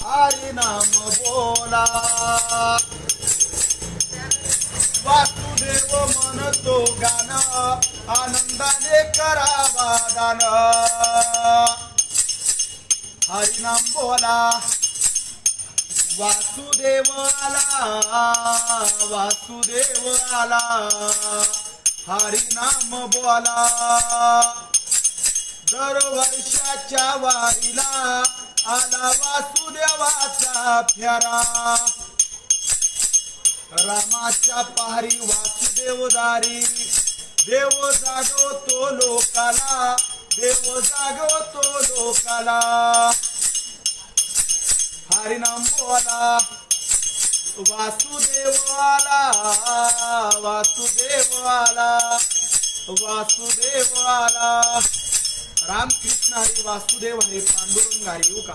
हरी नाम बोला वासुदेव म्हणतो गान आनंदाने करावा दान हरी नाम बोला वासुदेव आला हरी नाम बोला दर वर्षाच्या वारीला आला वासुदेवाचा प्यारा रामाच्या पहारी वासुदेव दारी देव जागवतो लोकाला हरिनाम बोला वासुदेव आला रामकृष्ण हरी वासुदेव हरी पांडुरंग हरी. का